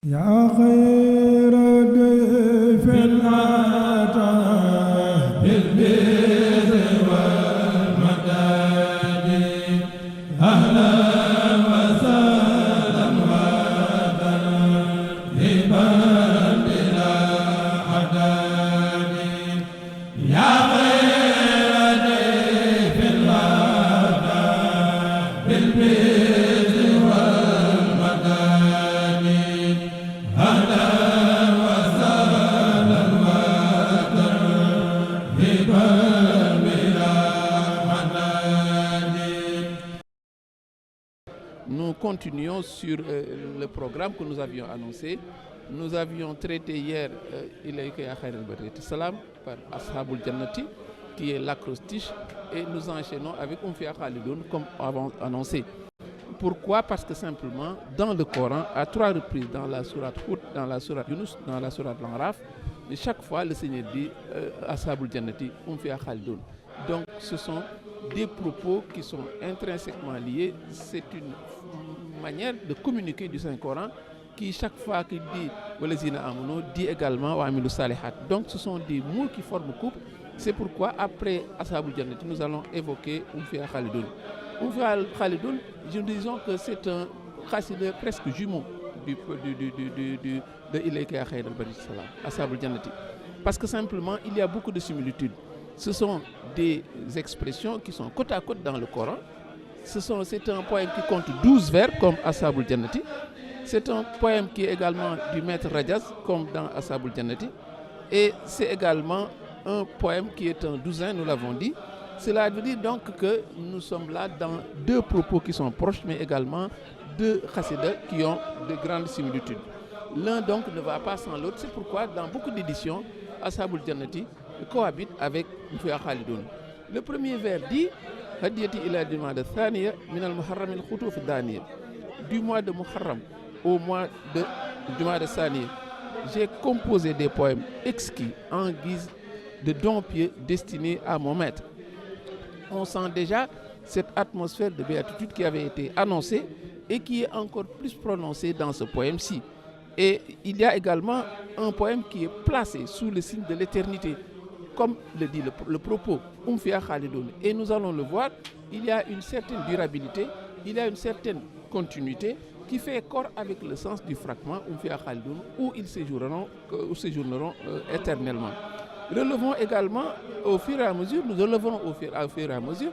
يا خير ضيف أتى بالبر والمداد أهلا وسهلا وترحيبا بلا عداد يا خير ضيف أتى بالبر والمداد أهلا وسهلا وترحيبا بلا عداد. Nous continuons sur le programme que nous avions annoncé. Nous avions traité hier Ilayka ya Khairul Bariyati Salam par Ashabul Jannati, qui est l'acrostiche, et nous enchaînons avec Umfiya Khalidoun comme avant annoncé. Pourquoi? Parce que simplement, dans le Coran, à 3 reprises, dans la sourate Hud, dans la sourate Yunus, dans la sourate Al-Araf, et chaque fois le Seigneur dit Ashabul Jannati, Umfiya Khalidoun. Donc ce sont des propos qui sont intrinsèquement liés. C'est une manière de communiquer du Saint-Coran qui, chaque fois qu'il dit Walazina Amanu, dit également Wa Amilu Salihat. Donc ce sont des mots qui forment couple. C'est pourquoi après Ashabul Jannati, nous allons évoquer Umfiya Khalidoun. Umfiya Khalidoun, nous disons que c'est un khasida presque jumeau de Ilayka ya Khairul Bariyati Salam, Ashabul Jannati. Parce que simplement, il y a beaucoup de similitudes. Ce sont des expressions qui sont côte à côte dans le Coran. C'est un poème qui compte 12 vers comme Ashabul Jannati. C'est un poème qui est également du maître Rajaz comme dans Ashabul Jannati. Et c'est également un poème qui est un douzain, nous l'avons dit. Cela veut dire donc que nous sommes là dans deux propos qui sont proches, mais également deux chassidas qui ont de grandes similitudes. L'un donc ne va pas sans l'autre. C'est pourquoi dans beaucoup d'éditions, Ashabul Jannati cohabite avec Umfiya Khalidoun. Le premier vers dit Hadiyati ila Jumada Thaniya minal Muharram al Khutuf Daniya. Du mois de Muharram au mois de Jumada Thaniya, j'ai composé des poèmes exquis en guise de dons pieux destinés à mon maître. On sent déjà cette atmosphère de béatitude qui avait été annoncée et qui est encore plus prononcée dans ce poème-ci. Et il y a également un poème qui est placé sous le signe de l'éternité, comme le dit le propos, Umfiya Khalidoun. Et nous allons le voir, il y a une certaine durabilité, il y a une certaine continuité qui fait corps avec le sens du fragment Umfiya Khalidoun, où ils séjourneront éternellement. Relevons également au fur et à mesure, nous relevons au fur et à mesure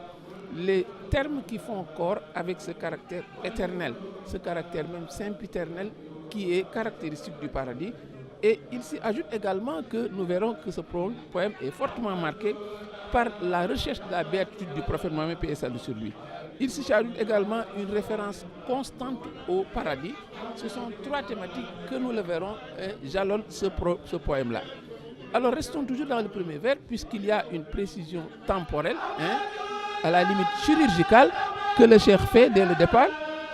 les termes qui font corps avec ce caractère éternel, ce caractère même sempiternel qui est caractéristique du paradis. Et il s'y ajoute également que nous verrons que ce poème est fortement marqué par la recherche de la béatitude du prophète Mohammed, paix et salut sur lui. Il s'y ajoute également une référence constante au paradis. Ce sont 3 thématiques que nous le verrons jalonnent ce poème-là. Alors restons toujours dans le premier vers, puisqu'il y a une précision temporelle, à la limite chirurgicale, que le cheikh fait dès le départ,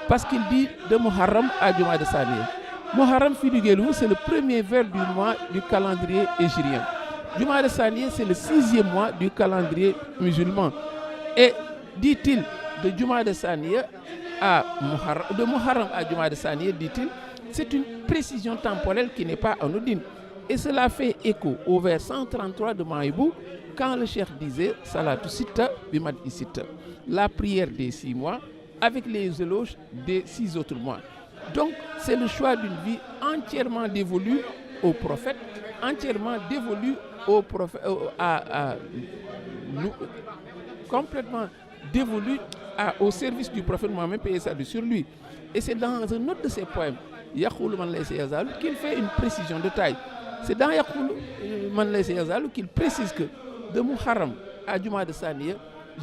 parce qu'il dit de Muharram à Jumada Thaniya. Muharram, figurez-vous, c'est le premier vers du mois du calendrier hégirien. Jumada Thaniya, c'est le 6e mois du calendrier musulman. Et dit-il, de Jumada Thaniya à Muharram, de Muharram à Jumada Thaniya, dit-il, c'est une précision temporelle qui n'est pas anodine. Et cela fait écho au vers 133 de Maïbou, quand le cheikh disait Salatu Sitta Bimad Sitta, la prière des 6 mois avec les éloges des 6 autres mois. Donc, c'est le choix d'une vie entièrement dévolue au prophète, entièrement dévolue au prophète, complètement dévolue au service du prophète Mohammed, paix et salut sur lui. Et c'est dans un autre de ses poèmes, Yakhulu Man Laysa Yazal, qu'il fait une précision de taille. C'est dans Yakhulu Man Laysa Yazal qu'il précise que de Muharram à Jumada Thaniya,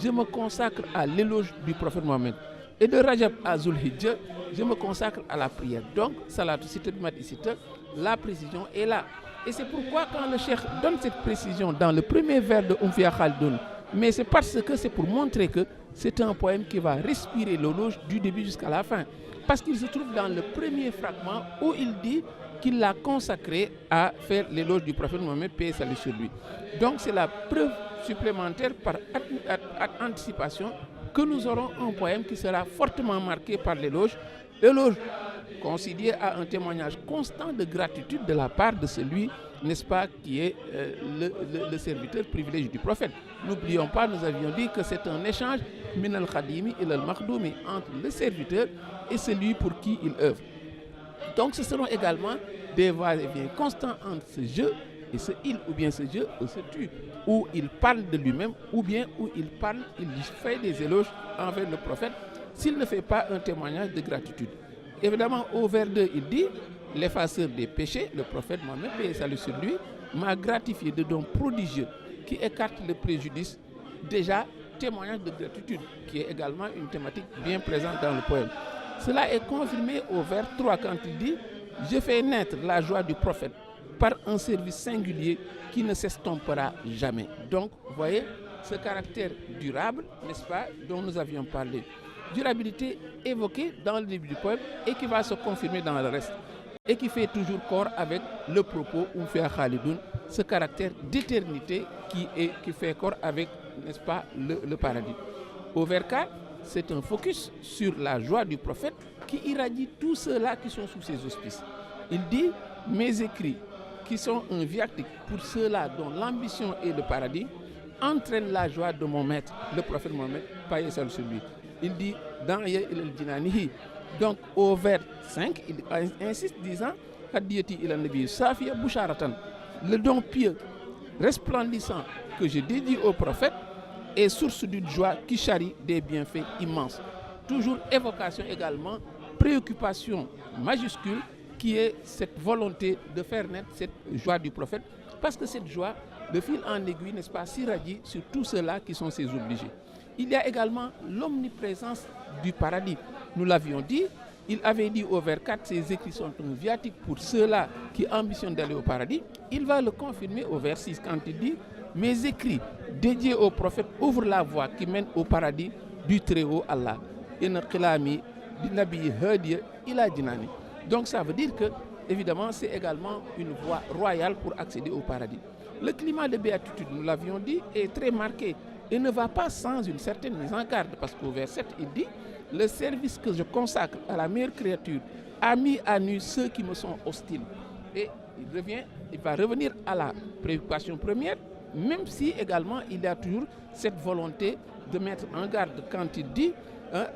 je me consacre à l'éloge du prophète Mohammed. Et de Rajab à Zulhijjah, je me consacre à la prière. Donc, Salatu Sitta Bimad Sitta, la précision est là. Et c'est pourquoi quand le cheikh donne cette précision dans le premier vers de Umfiya Khalidoun, mais c'est parce que c'est pour montrer que c'est un poème qui va respirer l'éloge du début jusqu'à la fin. Parce qu'il se trouve dans le premier fragment où il dit qu'il l'a consacré à faire l'éloge du prophète Mohammed, paix et salut sur lui. Donc c'est la preuve supplémentaire par anticipation que nous aurons un poème qui sera fortement marqué par l'éloge concilié à un témoignage constant de gratitude de la part de celui, n'est-ce pas, qui est le serviteur privilégié du prophète. N'oublions pas, nous avions dit que c'est un échange min al-khadimi ila al-makhdoumi, entre le serviteur et celui pour qui il œuvre. Donc ce seront également des va-et-vient constants entre ce je et ce il, ou bien ce je ou ce tu, où il parle de lui-même, ou bien où il fait des éloges envers le prophète, s'il ne fait pas un témoignage de gratitude. Évidemment, au vers 2, il dit, l'effaceur des péchés, le prophète Mohammed, paix et salut sur lui, m'a gratifié de dons prodigieux qui écartent le préjudice. Déjà, témoignage de gratitude, qui est également une thématique bien présente dans le poème. Cela est confirmé au vers 3 quand il dit « Je fais naître la joie du prophète par un service singulier qui ne s'estompera jamais. » Donc, vous voyez, ce caractère durable, n'est-ce pas, dont nous avions parlé. Durabilité évoquée dans le début du poème et qui va se confirmer dans le reste. Et qui fait toujours corps avec le propos Oufia Khalidoun, ce caractère d'éternité qui fait corps avec, n'est-ce pas, le paradis. Au vers 4, c'est un focus sur la joie du prophète qui irradie tous ceux-là qui sont sous ses auspices. Il dit « Mes écrits, qui sont un viatique pour ceux-là dont l'ambition est le paradis, entraînent la joie de mon maître, le prophète Mohammed, paix et salut sur lui. » Il dit « Dans Ya ilal jinanihi ». Donc au vers 5, il insiste disant « Hadiyati ila nabi safiya busharatan ». Le don pieux, resplendissant que je dédie au prophète est source d'une joie qui charrie des bienfaits immenses. Toujours évocation également, préoccupation majuscule qui est cette volonté de faire naître cette joie du prophète, parce que cette joie, de fil en aiguille, n'est-ce pas, s'irradie sur tous ceux-là qui sont ses obligés. Il y a également l'omniprésence du paradis. Nous l'avions dit, il avait dit au vers 4, ses écrits sont un viatique pour ceux-là qui ambitionnent d'aller au paradis. Il va le confirmer au vers 6 quand il dit « Mes écrits dédiés au prophète ouvrent la voie qui mène au paradis du Très-Haut Allah. Inna qilami di nabi hadiya ila jinani » Donc ça veut dire que, évidemment, c'est également une voie royale pour accéder au paradis. Le climat de béatitude, nous l'avions dit, est très marqué et ne va pas sans une certaine mise en garde, parce qu'au vers 7, il dit « Le service que je consacre à la meilleure créature a mis à nu ceux qui me sont hostiles. » Et il va revenir à la préoccupation première, même si également il y a toujours cette volonté de mettre en garde quand il dit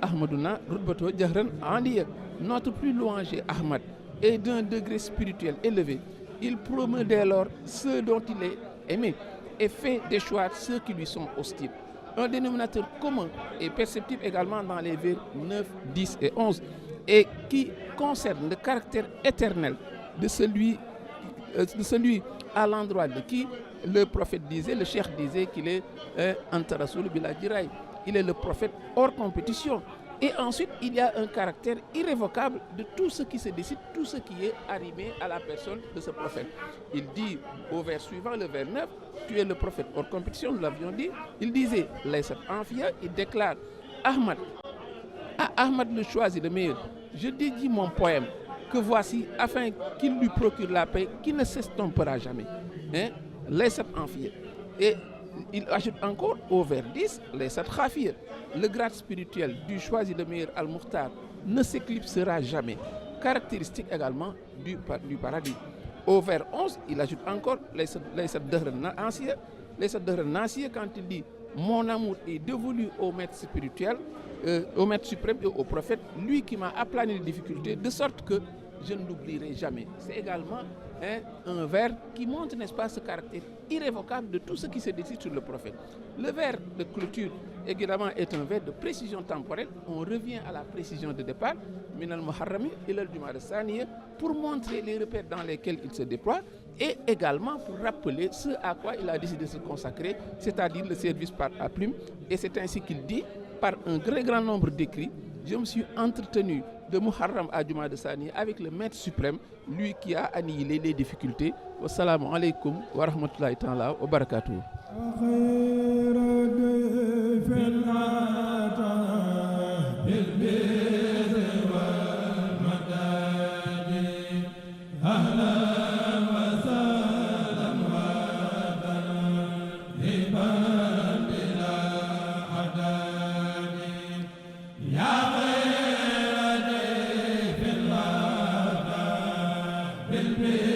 Ahmadouna Rudbato Jahran Andiya, notre plus louangé Ahmad est d'un degré spirituel élevé. Il promeut dès lors ceux dont il est aimé et fait déchoir ceux qui lui sont hostiles. Un dénominateur commun est perceptible également dans les vers 9, 10 et 11 et qui concerne le caractère éternel de celui à l'endroit de qui le prophète disait, le cheikh disait qu'il est Anta Rasoul Bila Jiraï. Il est le prophète hors compétition. Et ensuite, il y a un caractère irrévocable de tout ce qui se décide, tout ce qui est arrimé à la personne de ce prophète. Il dit au vers suivant, le vers 9, tu es le prophète hors compétition, nous l'avions dit. Il disait, Laïsat Anfia, il déclare, Ahmad, Ahmad le choisi le meilleur, je dédie mon poème que voici afin qu'il lui procure la paix qui ne s'estompera jamais. Laïsat Anfia. Et il ajoute encore au vers 10, Laïsat Khafir, le grade spirituel du choisi le meilleur Al-Mukhtar ne s'éclipsera jamais. Caractéristique également du paradis. Au vers 11, il ajoute encore Laïsat Dahran Nasiya quand il dit mon amour est dévolu au maître spirituel, au maître suprême et au prophète, lui qui m'a aplani les difficultés, de sorte que je ne l'oublierai jamais. C'est également un vers qui montre, n'est-ce pas, ce caractère irrévocable de tout ce qui se décide sur le prophète. Le vers de clôture, évidemment, est un vers de précision temporelle. On revient à la précision de départ, Minal Muharrami ilal Jumada Saniya, pour montrer les repères dans lesquels il se déploie et également pour rappeler ce à quoi il a décidé de se consacrer, c'est-à-dire le service par la plume. Et c'est ainsi qu'il dit, par un très grand nombre d'écrits, je me suis entretenu de Muharram à Jumada Saniya avec le maître suprême, lui qui a annihilé les difficultés. Wassalamu alaikum wa rahmatullahi ta'ala wa barakatuh. Ya bil